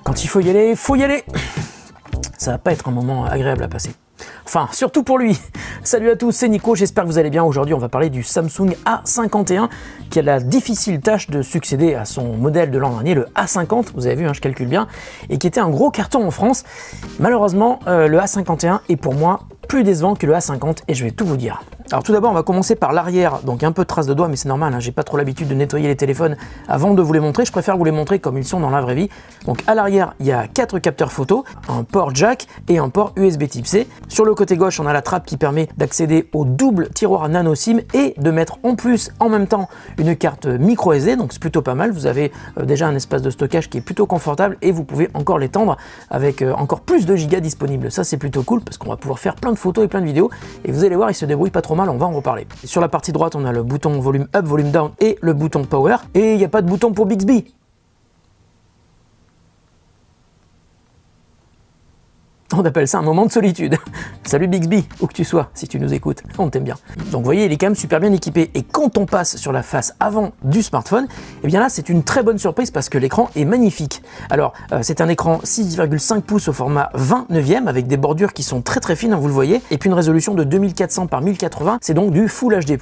Quand il faut y aller. Ça va pas être un moment agréable à passer. Enfin, surtout pour lui. Salut à tous, c'est Nico, j'espère que vous allez bien. Aujourd'hui, on va parler du Samsung A51 qui a la difficile tâche de succéder à son modèle de l'an dernier, le A50, vous avez vu, hein, je calcule bien, et qui était un gros carton en France. Malheureusement, le A51 est pour moi plus décevant que le A50 et je vais tout vous dire. Alors tout d'abord, on va commencer par l'arrière, donc un peu de traces de doigts, mais c'est normal, hein, j'ai pas trop l'habitude de nettoyer les téléphones avant de vous les montrer, je préfère vous les montrer comme ils sont dans la vraie vie. Donc à l'arrière, il y a 4 capteurs photo, un port jack et un port USB type C. Sur le côté gauche, on a la trappe qui permet d'accéder au double tiroir nano SIM et de mettre en plus, en même temps, une carte micro SD, donc c'est plutôt pas mal. Vous avez déjà un espace de stockage qui est plutôt confortable et vous pouvez encore l'étendre avec encore plus de gigas disponibles. Ça c'est plutôt cool parce qu'on va pouvoir faire plein de photos et plein de vidéos et vous allez voir, il se débrouille pas trop mal, on va en reparler. Sur la partie droite, on a le bouton volume up, volume down et le bouton power et il n'y a pas de bouton pour Bixby. On appelle ça un moment de solitude. Salut Bixby, où que tu sois, si tu nous écoutes, on t'aime bien. Donc vous voyez, il est quand même super bien équipé. Et quand on passe sur la face avant du smartphone, et bien là, c'est une très bonne surprise parce que l'écran est magnifique. Alors, c'est un écran 6,5 pouces au format 29e avec des bordures qui sont très très fines, hein, vous le voyez. Et puis une résolution de 2400 par 1080, c'est donc du Full HD+.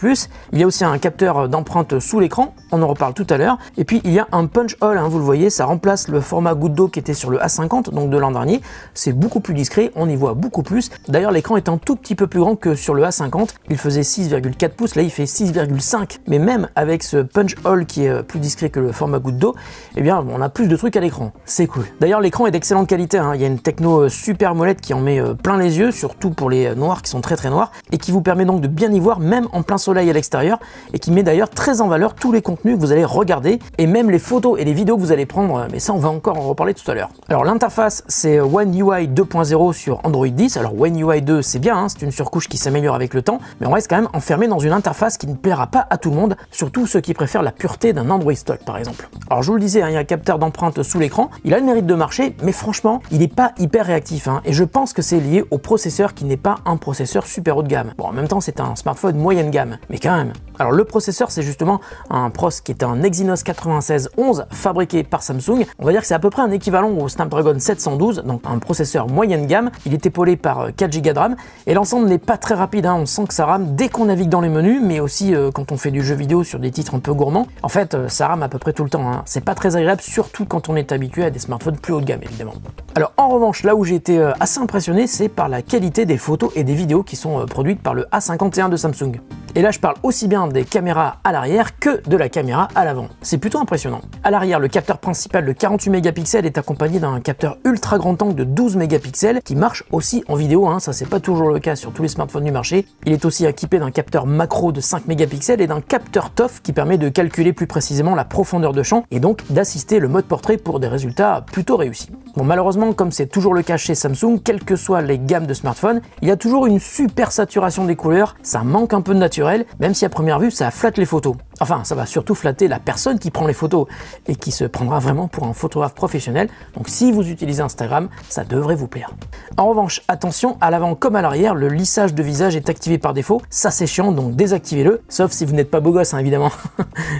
Il y a aussi un capteur d'empreinte sous l'écran, on en reparle tout à l'heure. Et puis il y a un punch hole, hein, vous le voyez, ça remplace le format goutte d'eau qui était sur le A50, donc de l'an dernier. C'est beaucoup plus discret, on y voit beaucoup plus. D'ailleurs, l'écran est un tout petit peu plus grand que sur le A50. Il faisait 6,4 pouces, là il fait 6,5. Mais même avec ce punch hole qui est plus discret que le format goutte d'eau, eh bien on a plus de trucs à l'écran. C'est cool. D'ailleurs, l'écran est d'excellente qualité, hein. Il y a une techno super AMOLED qui en met plein les yeux, surtout pour les noirs qui sont très très noirs, et qui vous permet donc de bien y voir même en plein soleil à l'extérieur, et qui met d'ailleurs très en valeur tous les contenus que vous allez regarder, et même les photos et les vidéos que vous allez prendre, mais ça on va encore en reparler tout à l'heure. Alors l'interface, c'est One UI 2.0 sur Android 10. Alors One UI 2 c'est bien, hein, c'est une surcouche qui s'améliore avec le temps, mais on reste quand même enfermé dans une interface qui ne plaira pas à tout le monde, surtout ceux qui préfèrent la pureté d'un Android stock par exemple. Alors je vous le disais, hein, il y a un capteur d'empreinte sous l'écran, il a le mérite de marcher, mais franchement il n'est pas hyper réactif, hein, et je pense que c'est lié au processeur qui n'est pas un processeur super haut de gamme. Bon, en même temps c'est un smartphone moyenne gamme, mais quand même. Alors le processeur, c'est justement un pros qui est un Exynos 9611 fabriqué par Samsung. On va dire que c'est à peu près un équivalent au Snapdragon 712, donc un processeur moyenne gamme. Il est épaulé par 4 Go de RAM et l'ensemble n'est pas très rapide, hein. On sent que ça rame dès qu'on navigue dans les menus, mais aussi quand on fait du jeu vidéo sur des titres un peu gourmands. En fait, ça rame à peu près tout le temps, hein. C'est pas très agréable, surtout quand on est habitué à des smartphones plus haut de gamme évidemment. Alors en revanche, là où j'ai été assez impressionné, c'est par la qualité des photos et des vidéos qui sont produites par le A51 de Samsung. Et là je parle aussi bien des caméras à l'arrière que de la caméra à l'avant. C'est plutôt impressionnant. À l'arrière, le capteur principal de 48 mégapixels est accompagné d'un capteur ultra grand angle de 12 mégapixels qui marche aussi en vidéo, hein. Ça c'est pas toujours le cas sur tous les smartphones du marché. Il est aussi équipé d'un capteur macro de 5 mégapixels et d'un capteur TOF qui permet de calculer plus précisément la profondeur de champ et donc d'assister le mode portrait pour des résultats plutôt réussis. Bon, malheureusement, comme c'est toujours le cas chez Samsung, quelles que soient les gammes de smartphones, il y a toujours une super saturation des couleurs, ça manque un peu de naturel, même si à première vue ça flatte les photos. Enfin, ça va surtout flatter la personne qui prend les photos et qui se prendra vraiment pour un photographe professionnel. Donc si vous utilisez Instagram, ça devrait vous plaire. En revanche, attention, à l'avant comme à l'arrière, le lissage de visage est activé par défaut. Ça c'est chiant, donc désactivez-le, sauf si vous n'êtes pas beau gosse, hein, évidemment.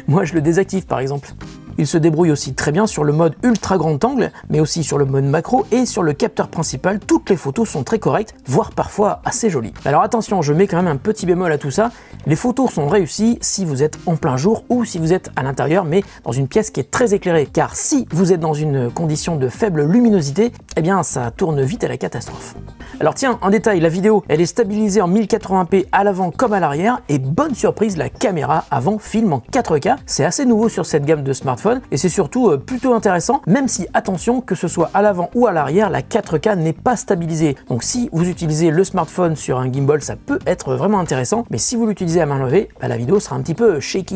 Moi je le désactive par exemple. Il se débrouille aussi très bien sur le mode ultra grand angle, mais aussi sur le mode macro et sur le capteur principal. Toutes les photos sont très correctes, voire parfois assez jolies. Alors attention, je mets quand même un petit bémol à tout ça. Les photos sont réussies si vous êtes en plein jour ou si vous êtes à l'intérieur, mais dans une pièce qui est très éclairée. Car si vous êtes dans une condition de faible luminosité, eh bien ça tourne vite à la catastrophe. Alors tiens, un détail, la vidéo, elle est stabilisée en 1080p à l'avant comme à l'arrière, et bonne surprise, la caméra avant filme en 4K. C'est assez nouveau sur cette gamme de smartphones, et c'est surtout plutôt intéressant, même si, attention, que ce soit à l'avant ou à l'arrière, la 4K n'est pas stabilisée. Donc si vous utilisez le smartphone sur un gimbal, ça peut être vraiment intéressant, mais si vous l'utilisez à main levée, bah, la vidéo sera un petit peu shaky.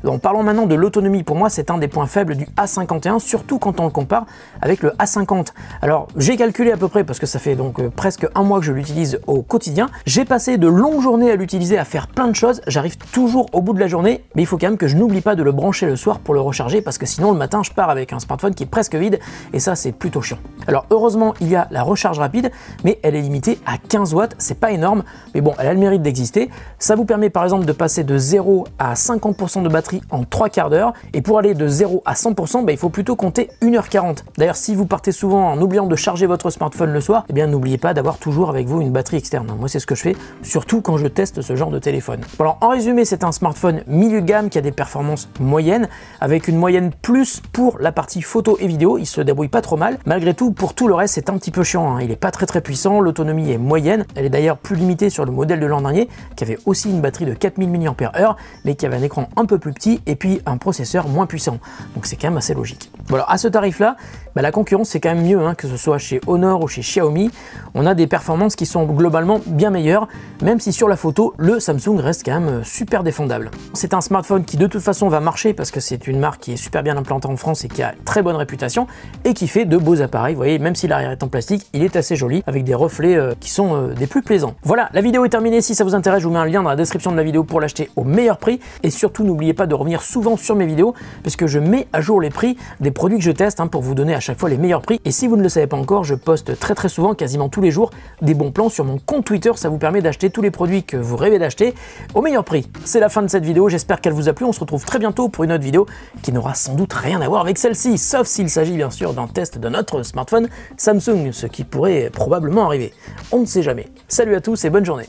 Donc parlons maintenant de l'autonomie. Pour moi, c'est un des points faibles du A51, surtout quand on le compare avec le A50. Alors j'ai calculé à peu près, parce que ça fait donc presque presque un mois que je l'utilise au quotidien. J'ai passé de longues journées à l'utiliser, à faire plein de choses. J'arrive toujours au bout de la journée, mais il faut quand même que je n'oublie pas de le brancher le soir pour le recharger parce que sinon le matin je pars avec un smartphone qui est presque vide et ça c'est plutôt chiant. Alors heureusement il y a la recharge rapide, mais elle est limitée à 15 watts, c'est pas énorme, mais bon elle a le mérite d'exister. Ça vous permet par exemple de passer de 0 à 50% de batterie en 3 quarts d'heure, et pour aller de 0 à 100%, il faut plutôt compter 1h40. D'ailleurs si vous partez souvent en oubliant de charger votre smartphone le soir, eh bien n'oubliez pas d'avoir toujours avec vous une batterie externe. Moi c'est ce que je fais, surtout quand je teste ce genre de téléphone. Bon, alors en résumé, c'est un smartphone milieu de gamme qui a des performances moyennes, avec une moyenne plus pour la partie photo et vidéo. Il se débrouille pas trop mal. Malgré tout, pour tout le reste, c'est un petit peu chiant, hein. Il est pas très puissant, l'autonomie est moyenne. Elle est d'ailleurs plus limitée sur le modèle de l'an dernier, qui avait aussi une batterie de 4000 mAh, mais qui avait un écran un peu plus petit et puis un processeur moins puissant. Donc c'est quand même assez logique. Bon, alors à ce tarif-là, la concurrence c'est quand même mieux, hein, que ce soit chez Honor ou chez Xiaomi. On a des performances qui sont globalement bien meilleures, même si sur la photo, le Samsung reste quand même super défendable. C'est un smartphone qui de toute façon va marcher parce que c'est une marque qui est super bien implantée en France et qui a très bonne réputation et qui fait de beaux appareils. Vous voyez, même si l'arrière est en plastique, il est assez joli avec des reflets qui sont des plus plaisants. Voilà, la vidéo est terminée. Si ça vous intéresse, je vous mets un lien dans la description de la vidéo pour l'acheter au meilleur prix. Et surtout, n'oubliez pas de revenir souvent sur mes vidéos puisque je mets à jour les prix des produits que je teste, hein, pour vous donner à chaque fois les meilleurs prix. Et si vous ne le savez pas encore, je poste très souvent, quasiment tous les jours, des bons plans sur mon compte Twitter. Ça vous permet d'acheter tous les produits que vous rêvez d'acheter au meilleur prix. C'est la fin de cette vidéo, j'espère qu'elle vous a plu. On se retrouve très bientôt pour une autre vidéo qui n'aura sans doute rien à voir avec celle-ci, sauf s'il s'agit bien sûr d'un test de notre smartphone Samsung, ce qui pourrait probablement arriver. On ne sait jamais. Salut à tous et bonne journée.